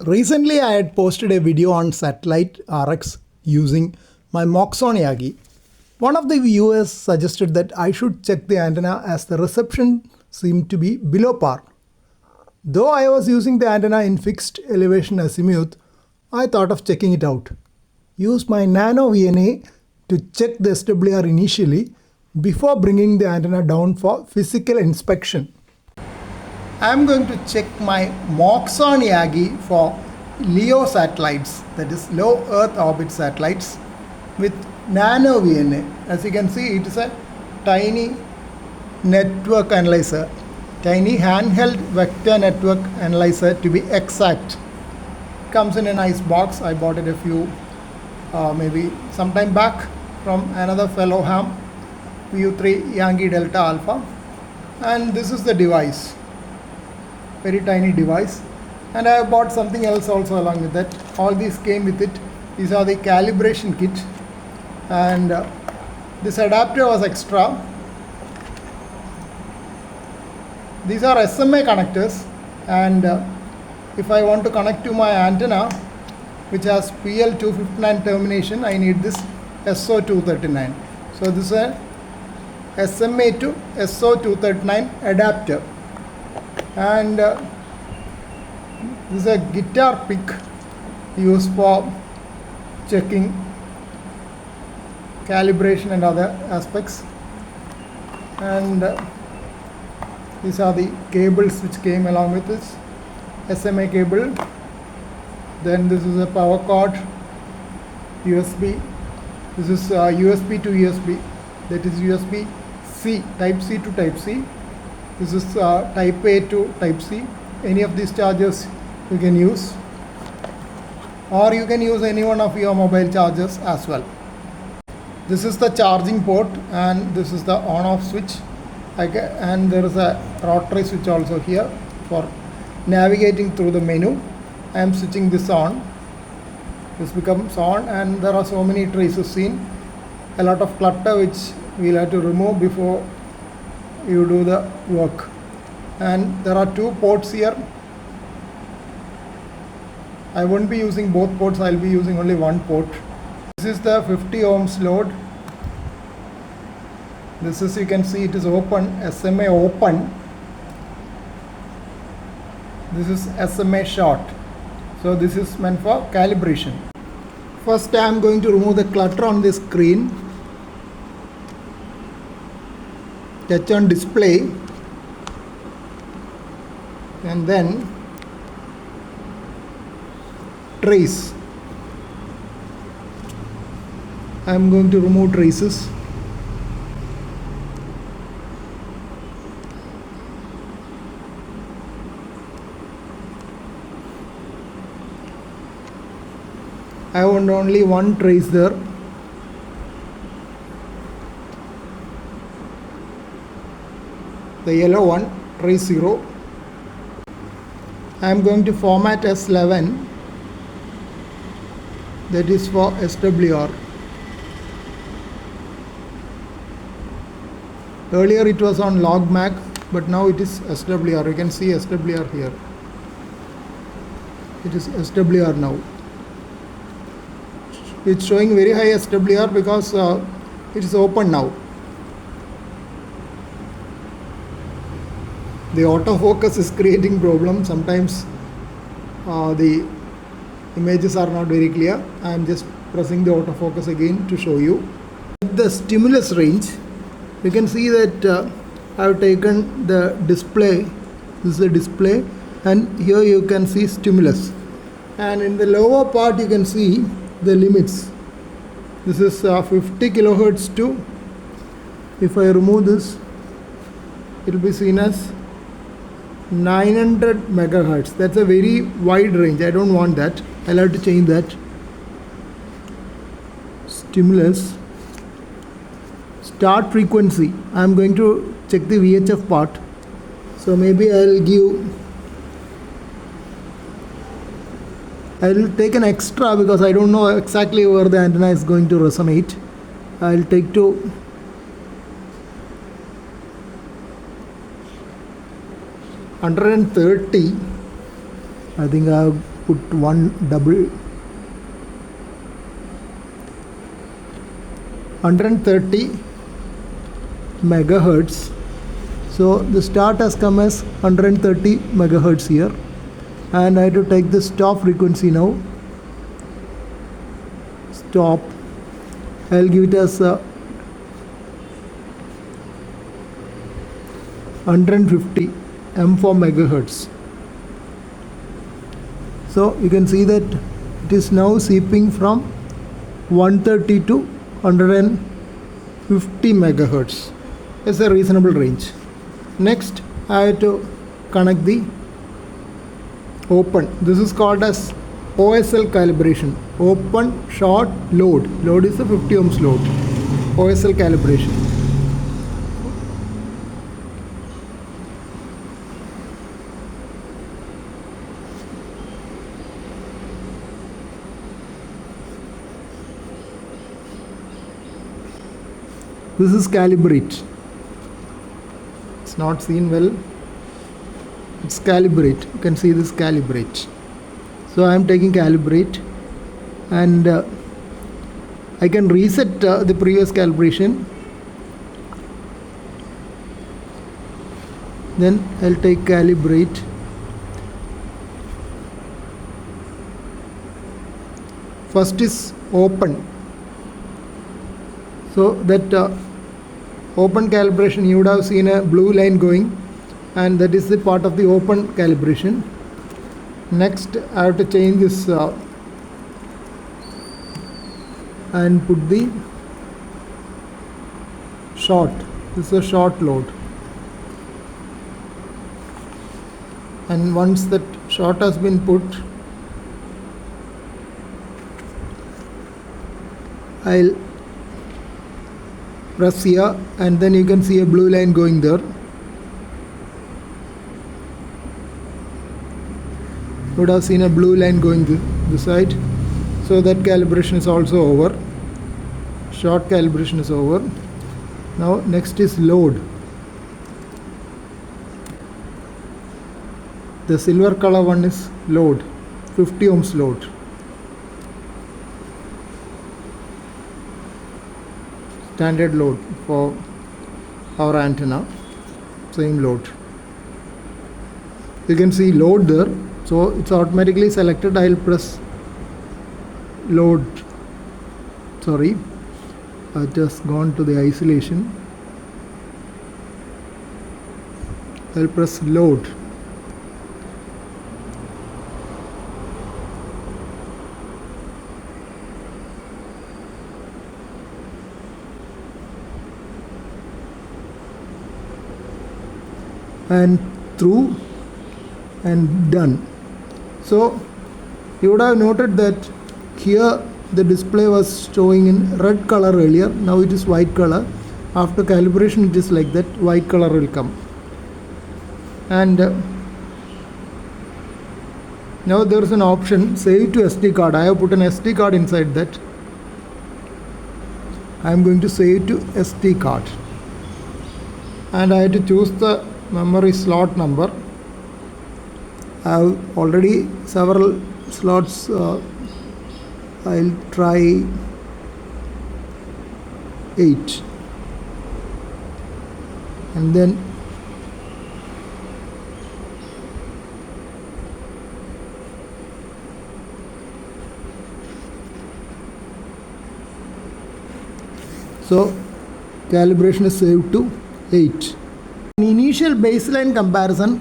Recently, I had posted a video on satellite RX using my Moxon Yagi. One of the viewers suggested that I should check the antenna as the reception seemed to be below par. Though I was using the antenna in fixed elevation azimuth, I thought of checking it out. Use my NanoVNA to check the SWR initially before bringing the antenna down for physical inspection. I am going to check my Moxon Yagi for LEO satellites, that is low Earth orbit satellites, with NanoVNA. As you can see, it is a tiny network analyzer, tiny handheld vector network analyzer to be exact. Comes in a nice box. I bought it a few, maybe some time back from another fellow ham, VU3 Yankee Delta Alpha. And this is the device. Very tiny device, and I have bought something else also along with that. All these came with it. These are the calibration kit, and this adapter was extra. These are SMA connectors, and if I want to connect to my antenna which has PL259 termination, I need this SO239. So this is a SMA to SO239 adapter. And this is a guitar pick used for checking calibration and other aspects. And these are the cables which came along with this SMA cable. Then this is a power cord, USB. This is USB to USB, that is USB-C, Type C to Type C. This is Type A to Type C. Any of these chargers you can use, or you can use any one of your mobile chargers as well. This is the charging port, and this is the on-off switch. And there is a rotary switch also here for navigating through the menu. I am switching this on. This becomes on, and there are so many traces seen. A lot of clutter which we'll have to remove before you do the work. And there are two ports here. I won't be using both ports, I'll be using only one port. This is the 50 ohms load. This is, you can see it is open, SMA open. This is SMA short. So this is meant for calibration. First I am going to remove the clutter on this screen. Touch on display, and then trace. I am going to remove traces. I want only one trace there. The yellow one, trace 0. I am going to format as 11, that is for SWR. Earlier it was on log mag, but now it is SWR. You can see SWR here. It is SWR now. It's showing very high SWR because it is open now. The autofocus is creating problems. Sometimes the images are not very clear. I am just pressing the autofocus again to show you. The stimulus range, you can see that I have taken the display. This is the display, and here you can see stimulus. And in the lower part you can see the limits. This is 50 kilohertz to, if I remove this, it will be seen as 900 megahertz. That's a very wide range. I don't want that. I'll have to change that. Stimulus. Start frequency. I'm going to check the VHF part. So maybe I'll take an extra because I don't know exactly where the antenna is going to resonate. I'll take to 130 I think I have put one double 130 megahertz. So the start has come as 130 megahertz here, and I have to take the stop frequency now. Stop. I'll give it as 150 M4 megahertz. So you can see that it is now seeping from 130 to 150 megahertz. It's a reasonable range. Next, I have to connect the open. This is called as OSL calibration. Open, short, load. Load is the 50 ohms load. OSL calibration. This is calibrate. It's not seen well. It's calibrate. You can see this calibrate. So I am taking calibrate, and I can reset the previous calibration. Then I'll take calibrate. First is open. So that open calibration, you would have seen a blue line going, and that is the part of the open calibration. Next, I have to change this and put the short. This is a short load, and once that short has been put, I'll press here, and then you can see a blue line going there. You would have seen a blue line going this side. So that calibration is also over. Short calibration is over. Now next is load. The silver color one is load, 50 ohms load. Standard load for our antenna, same load. You can see load there, so it's automatically selected. I'll press load. Sorry, I've just gone to the isolation. I'll press load. And through and done. So you would have noted that here the display was showing in red color earlier. Now it is white color. After calibration it is like that, white color will come. And now there is an option, save to SD card. I have put an SD card inside that. I am going to save to SD card, and I have to choose the memory slot number. I have already several slots. I'll try 8, and then so calibration is saved to 8. In initial baseline comparison,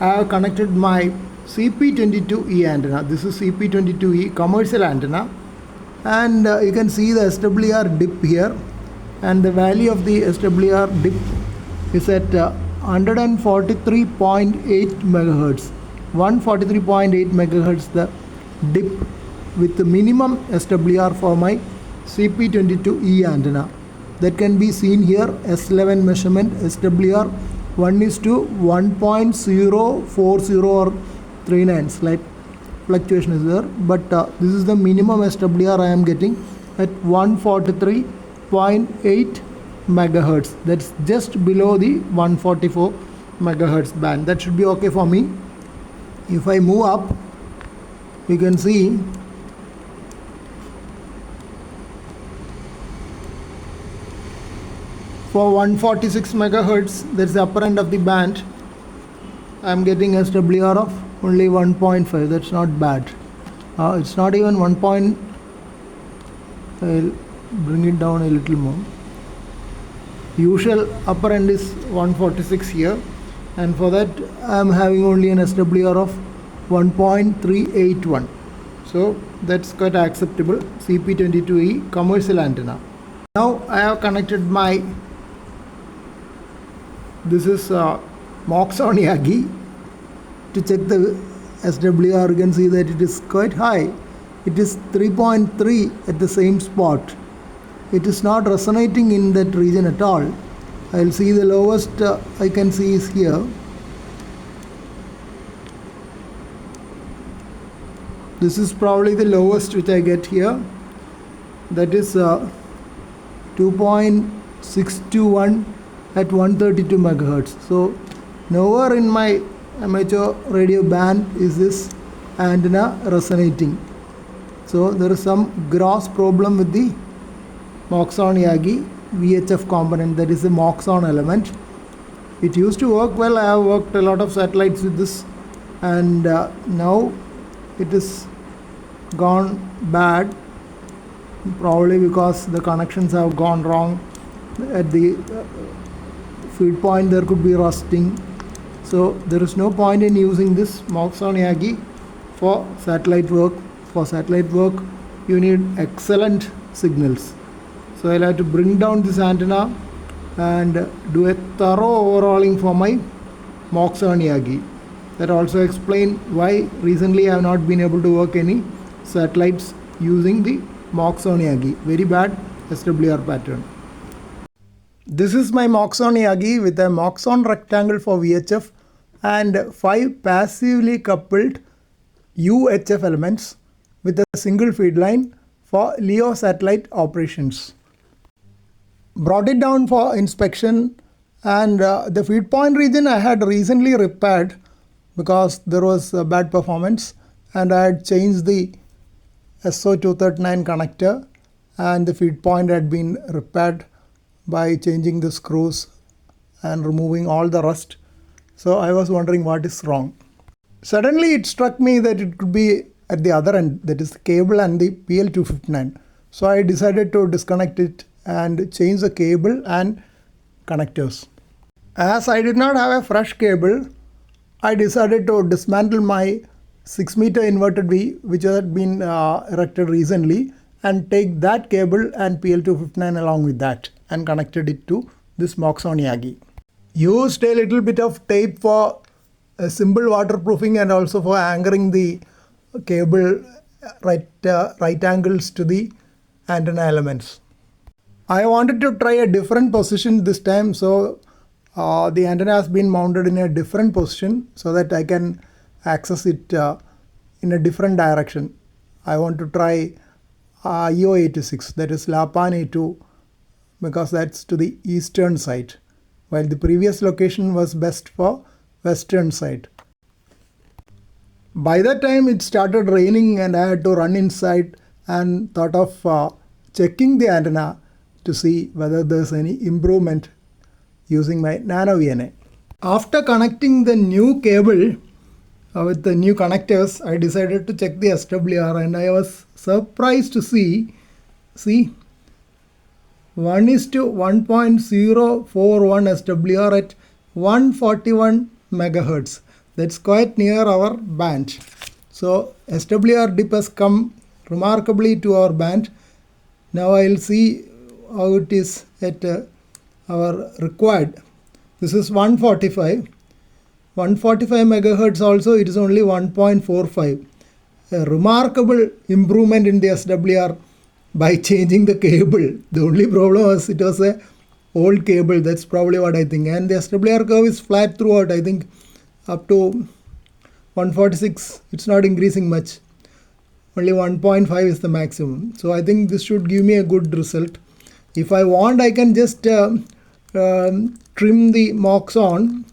I have connected my CP22E antenna. This is CP22E commercial antenna, and you can see the SWR dip here, and the value of the SWR dip is at 143.8 megahertz. 143.8 megahertz the dip with the minimum SWR for my CP22E antenna. That can be seen here. S11 measurement SWR 1:1.040 or 39. Slight fluctuation is there, but this is the minimum SWR I am getting at 143.8 megahertz. That's just below the 144 megahertz band. That should be okay for me. If I move up, you can see for 146 megahertz, that's the upper end of the band, I'm getting SWR of only 1.5. That's not bad. It's not even 1. I'll bring it down a little more. Usual upper end is 146 here, and for that I'm having only an SWR of 1.381. So that's quite acceptable. CP22E commercial antenna. Now I have connected my, this is Moxon Yagi. To check the SWR, you can see that it is quite high. It is 3.3 at the same spot. It is not resonating in that region at all. I'll see the lowest I can see is here. This is probably the lowest which I get here. That is 2.621 at 132 megahertz. So nowhere in my amateur radio band is this antenna resonating. So there is some gross problem with the Moxon Yagi VHF component, that is the Moxon element. It used to work well. I have worked a lot of satellites with this, and now it is gone bad, probably because the connections have gone wrong. At the feed point there could be rusting. So there is no point in using this Moxon Yagi for satellite work. For satellite work you need excellent signals. So I'll have to bring down this antenna and do a thorough overhauling for my Moxon Yagi. That also explains why recently I have not been able to work any satellites using the Moxon Yagi. Very bad SWR pattern. This is my Moxon Yagi with a Moxon rectangle for VHF and 5 passively coupled UHF elements with a single feed line for LEO satellite operations. Brought it down for inspection, and the feed point region I had recently repaired because there was a bad performance, and I had changed the SO239 connector, and the feed point had been repaired by changing the screws and removing all the rust. So I was wondering what is wrong. Suddenly it struck me that it could be at the other end, that is the cable and the PL259. So I decided to disconnect it and change the cable and connectors. As I did not have a fresh cable, I decided to dismantle my 6-meter inverted V which had been erected recently, and take that cable and PL259 along with that and connected it to this Moxon Yagi. Used a little bit of tape for a simple waterproofing and also for anchoring the cable right angles to the antenna elements. I wanted to try a different position this time, so the antenna has been mounted in a different position so that I can access it in a different direction. I want to try IO86, that is Lapan A2, because that's to the eastern side, while the previous location was best for western side. By that time it started raining and I had to run inside and thought of checking the antenna to see whether there's any improvement using my NanoVNA. After connecting the new cable with the new connectors, I decided to check the SWR, and I was surprised to see 1:1.041 SWR at 141 megahertz. That's quite near our band. So SWR dip has come remarkably to our band. Now I'll see how it is at our required. This is 145 megahertz. Also it is only 1.45. A remarkable improvement in the SWR by changing the cable. The only problem was it was a old cable. That's probably what I think. And the SWR curve is flat throughout. I think up to 146 it's not increasing much. Only 1.5 is the maximum. So I think this should give me a good result. If I want, I can just trim the Moxon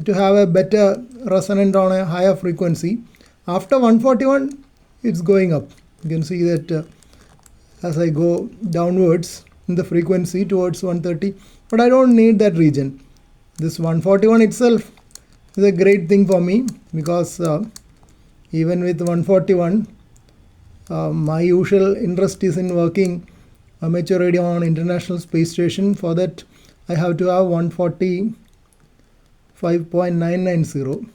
to have a better resonant on a higher frequency. After 141 it's going up. You can see that as I go downwards in the frequency towards 130, but I don't need that region. This 141 itself is a great thing for me, because even with 141, my usual interest is in working amateur radio on International Space Station. For that, I have to have 145.990.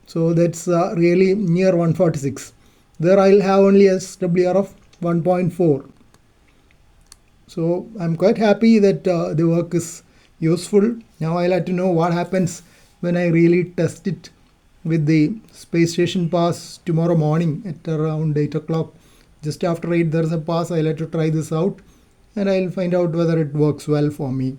So that's really near 146. There I'll have only a SWR of 1.4. So I'm quite happy that the work is useful. Now I'll have to know what happens when I really test it with the space station pass tomorrow morning at around 8 o'clock. Just after 8 there's a pass. I'll have to try this out and I'll find out whether it works well for me.